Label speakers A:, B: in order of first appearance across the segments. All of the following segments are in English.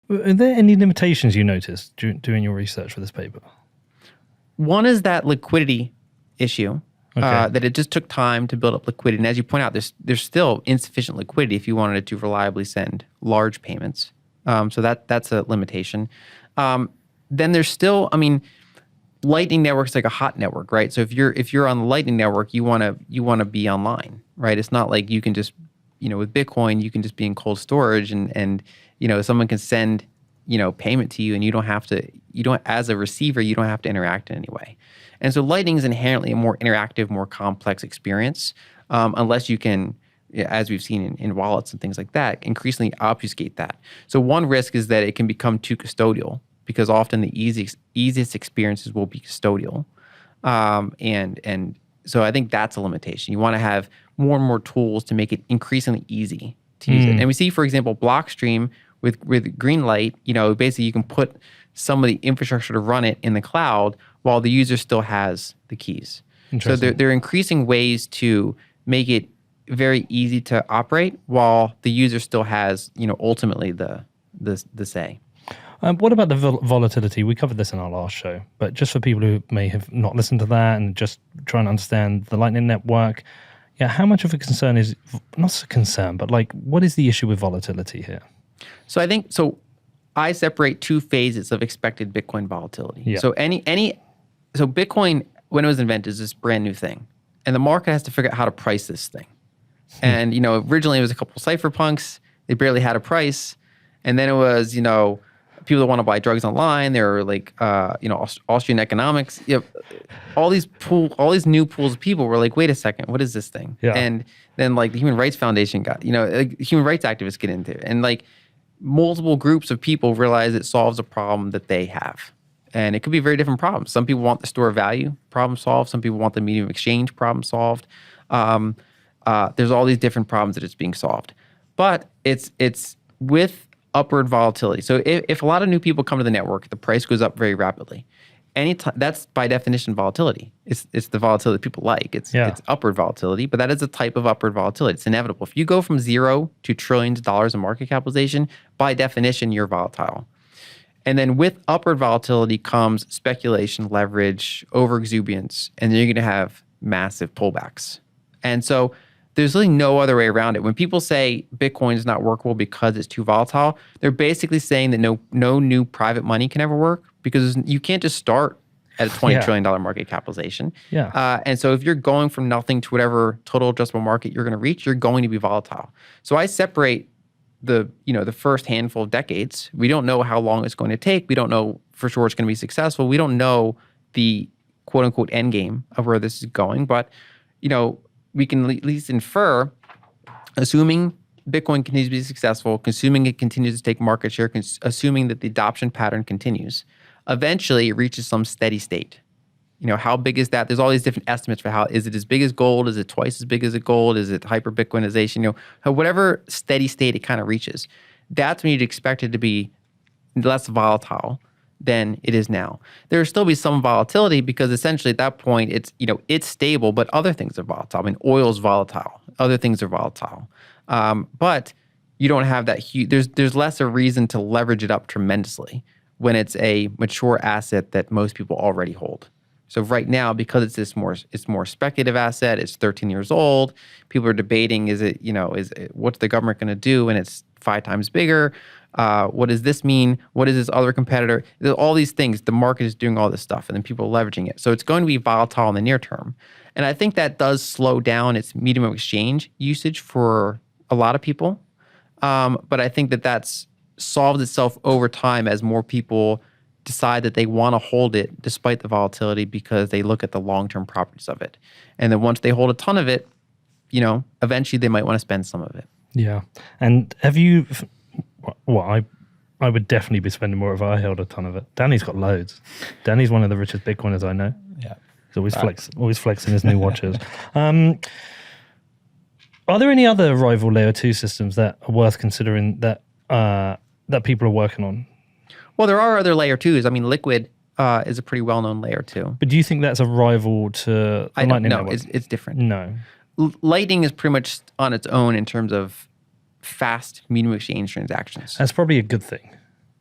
A: Are there any limitations you noticed doing your research for this paper?
B: One is that liquidity issue,
A: Okay.
B: that it just took time to build up liquidity. And as you point out, there's still insufficient liquidity if you wanted to reliably send large payments. So that's a limitation. Then there's still, Lightning Network's like a hot network, right? So if you're on the Lightning Network, you wanna be online, right? It's not like you can just, with Bitcoin, you can just be in cold storage and someone can send, payment to you and you don't as a receiver, you don't have to interact in any way. And so Lightning is inherently a more interactive, more complex experience, unless you can, as we've seen in wallets and things like that, increasingly obfuscate that. So one risk is that it can become too custodial, because often the easiest experiences will be custodial. And so I think that's a limitation. You want to have more and more tools to make it increasingly easy to use it. And we see, for example, Blockstream with Greenlight, basically you can put some of the infrastructure to run it in the cloud while the user still has the keys. So they're increasing ways to make it very easy to operate while the user still has, ultimately the say.
A: What about the volatility? We covered this in our last show, but just for people who may have not listened to that and just trying to understand the Lightning Network, how much of a concern is, not a concern, but what is the issue with volatility here?
B: So I separate two phases of expected Bitcoin volatility.
A: Yeah.
B: So so Bitcoin, when it was invented, is this brand new thing, and the market has to figure out how to price this thing. And originally it was a couple of cypherpunks. They barely had a price, and then it was people that want to buy drugs online. There were Austrian economics. All these new pools of people were like, wait a second, what is this thing?
A: Yeah.
B: And then the Human Rights Foundation got, human rights activists get into it, and multiple groups of people realize it solves a problem that they have. And it could be very different problems. Some people want the store of value problem solved. Some people want the medium of exchange problem solved. There's all these different problems that it's being solved. But it's with upward volatility. So if a lot of new people come to the network, the price goes up very rapidly. That's by definition volatility. It's the volatility people like. It's upward volatility, but that is a type of upward volatility. It's inevitable. If you go from zero to trillions of dollars in market capitalization, by definition, you're volatile. And then with upward volatility comes speculation, leverage, overexuberance, and then you're going to have massive pullbacks. And so there's really no other way around it. When people say Bitcoin is not workable because it's too volatile, they're basically saying that no new private money can ever work, because you can't just start at a $20 trillion market capitalization.
A: Yeah.
B: And so if you're going from nothing to whatever total addressable market you're going to reach, you're going to be volatile. So I separate the first handful of decades. We don't know how long it's going to take. We don't know for sure it's going to be successful. We don't know the quote unquote end game of where this is going, but we can at least infer, assuming Bitcoin continues to be successful, assuming it continues to take market share, assuming that the adoption pattern continues, eventually it reaches some steady state. How big is that? There's all these different estimates for is it as big as gold? Is it twice as big as gold? Is it hyper Bitcoinization? Whatever steady state it kind of reaches, that's when you'd expect it to be less volatile than it is now. There will still be some volatility, because essentially at that point it's stable, but other things are volatile. Oil is volatile. Other things are volatile. But you don't have that huge, there's less a reason to leverage it up tremendously when it's a mature asset that most people already hold. So right now, because it's more speculative asset, it's 13 years old, people are debating, what's the government going to do when it's 5 times bigger? What does this mean? What is this other competitor? There's all these things. The market is doing all this stuff, and then people are leveraging it. So it's going to be volatile in the near term. And I think that does slow down its medium of exchange usage for a lot of people. But I think that that's solved itself over time as more people decide that they want to hold it despite the volatility, because they look at the long-term properties of it. And then once they hold a ton of it, eventually they might want to spend some of it.
A: Yeah. And have you... Well, I would definitely be spending more if I held a ton of it. Danny's got loads. Danny's one of the richest Bitcoiners I know.
C: Yeah.
A: He's always flexing his new watches. Are there any other rival layer 2 systems that are worth considering that people are working on?
B: Well, there are other layer 2s. Liquid is a pretty well-known layer 2.
A: But do you think that's a rival to Lightning Network?
B: No, it's different.
A: No.
B: Lightning is pretty much on its own in terms of fast medium exchange transactions.
A: That's probably a good thing.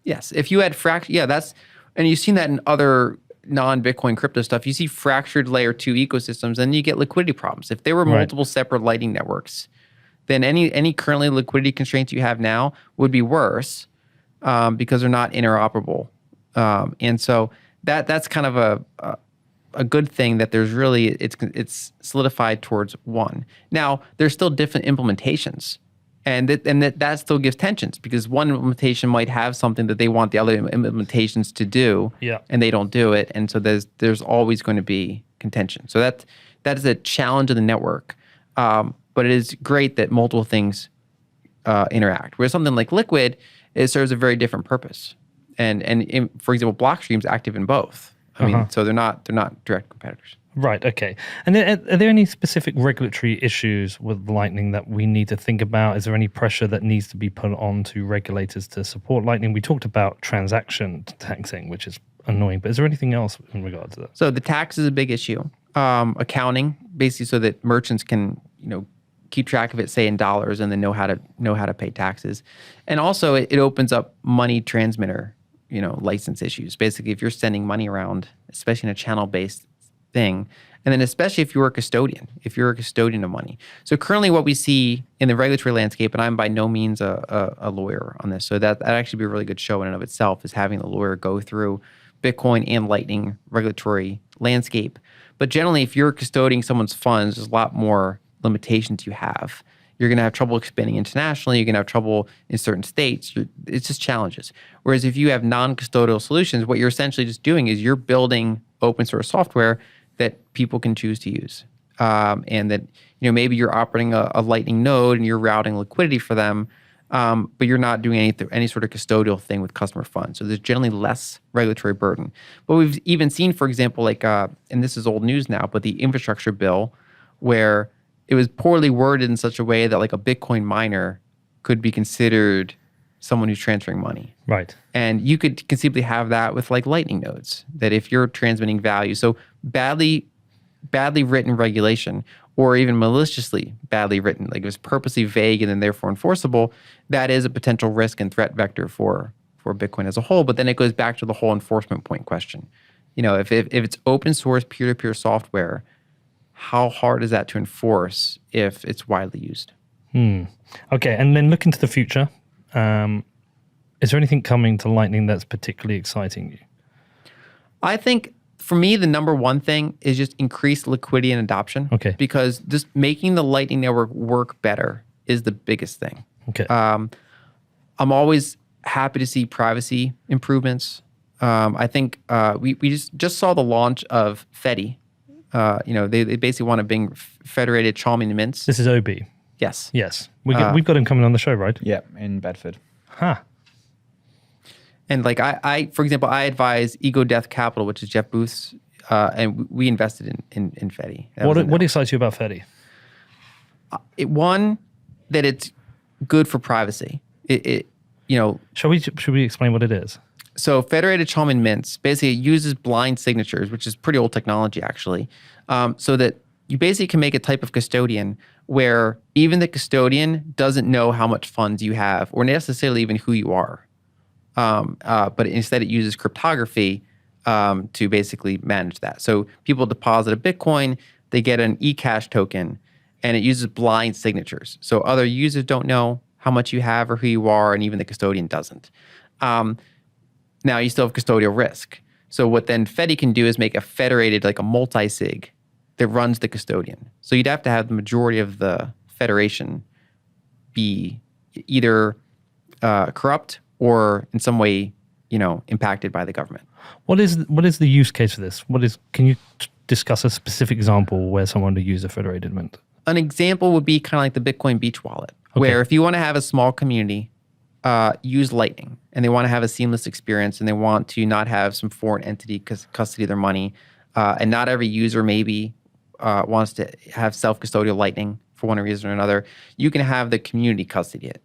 B: Yes. If you had and you've seen that in other non-Bitcoin crypto stuff. You see fractured layer 2 ecosystems, and you get liquidity problems. If there were
A: Right.
B: multiple separate Lightning networks, then any currently liquidity constraints you have now would be worse because they're not interoperable. And so that's kind of a good thing that there's really it's solidified towards one. Now there's still different implementations, and that still gives tensions because one implementation might have something that they want the other implementations to do,
A: Yeah.
B: and they don't do it, and so there's always going to be contention. So that is a challenge of the network, but it is great that multiple things interact. Whereas something like Liquid, it serves a very different purpose, and for example, Blockstream's active in both. I mean, so they're not direct competitors.
A: Right. Okay. And are there any specific regulatory issues with Lightning that we need to think about? Is there any pressure that needs to be put on to regulators to support Lightning? We talked about transaction taxing, which is annoying, but is there anything else in regard to that?
B: So the tax is a big issue. Accounting, basically, so that merchants can keep track of it, say in dollars, and then know how to pay taxes. And also, it opens up money transmitter license issues. Basically, if you're sending money around, especially in a channel-based thing, and then especially if you're a custodian of money. So currently what we see in the regulatory landscape, and I'm by no means a lawyer on this, so that'd actually be a really good show in and of itself, is having the lawyer go through Bitcoin and Lightning regulatory landscape. But generally, if you're custodying someone's funds, there's a lot more limitations you have. You're going to have trouble expanding internationally. You're going to have trouble in certain states. It's just challenges. Whereas if you have non-custodial solutions, what you're essentially just doing is you're building open source software that people can choose to use. And that maybe you're operating a Lightning node and you're routing liquidity for them, but you're not doing any sort of custodial thing with customer funds. So there's generally less regulatory burden. But we've even seen, for example, and this is old news now, but the infrastructure bill where it was poorly worded in such a way that like a Bitcoin miner could be considered someone who's transferring money.
A: Right.
B: And you could conceivably have that with like Lightning nodes, that if you're transmitting value, so badly written regulation, or even maliciously badly written, like it was purposely vague and then therefore enforceable, that is a potential risk and threat vector for Bitcoin as a whole. But then it goes back to the whole enforcement point question. If it's open source peer-to-peer software, how hard is that to enforce if it's widely used?
A: Okay, and then look into the future. Is there anything coming to Lightning that's particularly exciting you?
B: I think for me, the number one thing is just increased liquidity and adoption.
A: Okay.
B: Because just making the Lightning Network work better is the biggest thing.
A: Okay.
B: I'm always happy to see privacy improvements. I think we just saw the launch of Fedi. They basically want to bring federated Chalming mints.
A: This is OB.
B: Yes.
A: Yes. We've got him coming on the show, right?
C: Yeah, in Bedford.
A: Huh.
B: And like I for example, I advise Ego Death Capital, which is Jeff Booth's, and we invested in Fedi.
A: What excites you about Fedi?
B: One, that it's good for privacy.
A: Should we explain what it is?
B: So federated Chalming mints, basically it uses blind signatures, which is pretty old technology actually, so that you basically can make a type of custodian where even the custodian doesn't know how much funds you have or necessarily even who you are. But instead it uses cryptography to basically manage that. So people deposit a Bitcoin, they get an eCash token, and it uses blind signatures. So other users don't know how much you have or who you are, and even the custodian doesn't. Now you still have custodial risk. So what then Fedi can do is make a federated, like a multi-sig that runs the custodian. So you'd have to have the majority of the federation be either corrupt or in some way, impacted by the government.
A: What is the use case for this? Can you discuss a specific example where someone would use a federated mint?
B: An example would be kind of like the Bitcoin Beach wallet, where if you want to have a small community use Lightning and they want to have a seamless experience and they want to not have some foreign entity custody their money, and not every user maybe wants to have self-custodial Lightning for one reason or another, you can have the community custody it.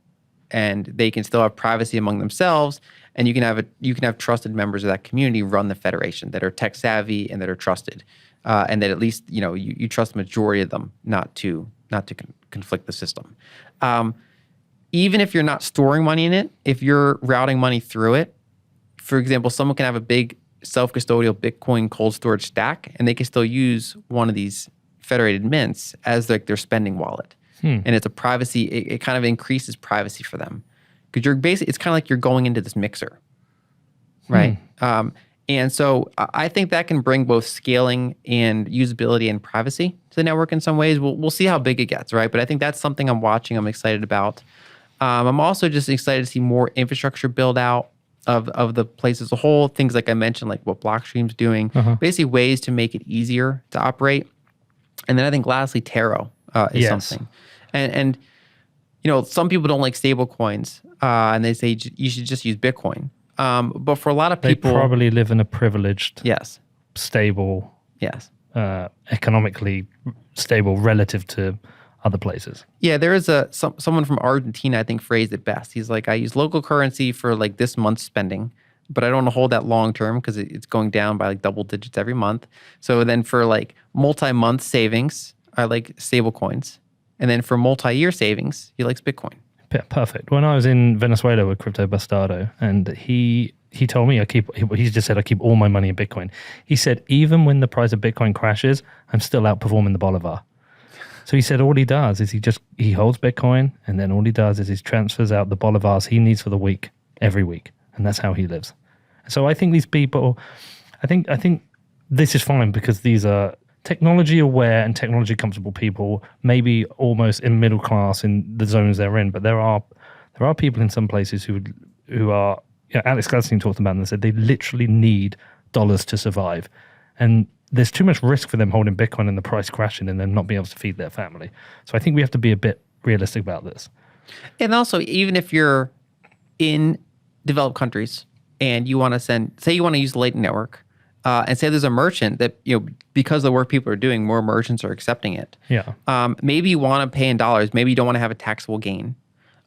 B: And they can still have privacy among themselves, and you can have trusted members of that community run the federation that are tech savvy and that are trusted, and that at least you trust the majority of them not to conflict the system. Even if you're not storing money in it, if you're routing money through it, for example, someone can have a big self-custodial Bitcoin cold storage stack, and they can still use one of these federated mints as like their spending wallet. And it's a privacy, it kind of increases privacy for them. Because you're basically, it's kind of like you're going into this mixer, right? And so I think that can bring both scaling and usability and privacy to the network in some ways. We'll see how big it gets, right? But I think that's something I'm watching, I'm excited about. I'm also just excited to see more infrastructure build out of the place as a whole. Things like I mentioned, like what Blockstream's doing, basically ways to make it easier to operate. And then I think lastly, Taro is something. And some people don't like stable coins, and they say you should just use Bitcoin. But for a lot of people,
A: they probably live in a privileged,
B: yes,
A: stable,
B: yes,
A: economically stable relative to other places.
B: Yeah, there is someone from Argentina, I think, phrased it best. He's like, I use local currency for like this month's spending, but I don't want to hold that long term because it's going down by like double digits every month. So then for like multi-month savings, I like stable coins. And then for multi-year savings, he likes Bitcoin.
A: Yeah, perfect. When I was in Venezuela with Crypto Bastardo, and he told me he just said I keep all my money in Bitcoin. He said even when the price of Bitcoin crashes, I'm still outperforming the Bolivar. So he said all he does is he holds Bitcoin, and then all he does is he transfers out the Bolivars he needs for the week every week, and that's how he lives. So I think these people, I think this is fine because these are technology aware and technology comfortable people, maybe almost in middle class in the zones they're in. But there are people in some places who are. Alex Gladstein talked about it and said they literally need dollars to survive, and there's too much risk for them holding Bitcoin and the price crashing and then not being able to feed their family. So I think we have to be a bit realistic about this.
B: And also, even if you're in developed countries and you want to say you want to use the Lightning Network, and say there's a merchant that, because of the work people are doing, more merchants are accepting it.
A: Yeah.
B: Maybe you want to pay in dollars. Maybe you don't want to have a taxable gain.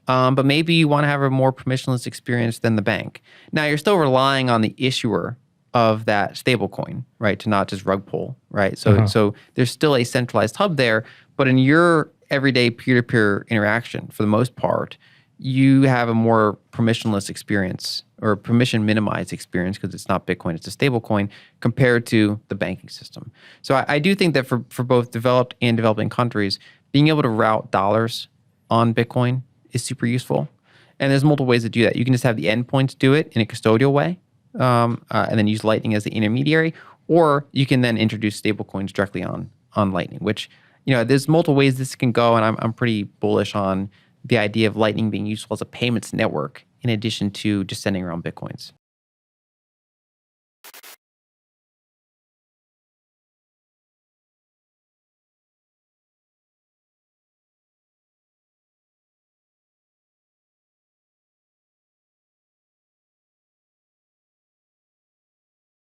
B: But maybe you want to have a more permissionless experience than the bank. Now, you're still relying on the issuer of that stable coin, right, to not just rug pull, right? So there's still a centralized hub there, but in your everyday peer-to-peer interaction, for the most part, you have a more permissionless experience or permission minimized experience because it's not Bitcoin, it's a stable coin compared to the banking system. So I do think that for both developed and developing countries, being able to route dollars on Bitcoin is super useful. And there's multiple ways to do that. You can just have the endpoints do it in a custodial way, and then use Lightning as the intermediary, or you can then introduce stablecoins directly on Lightning, which, there's multiple ways this can go, and I'm pretty bullish on the idea of Lightning being useful as a payments network in addition to just sending around Bitcoins.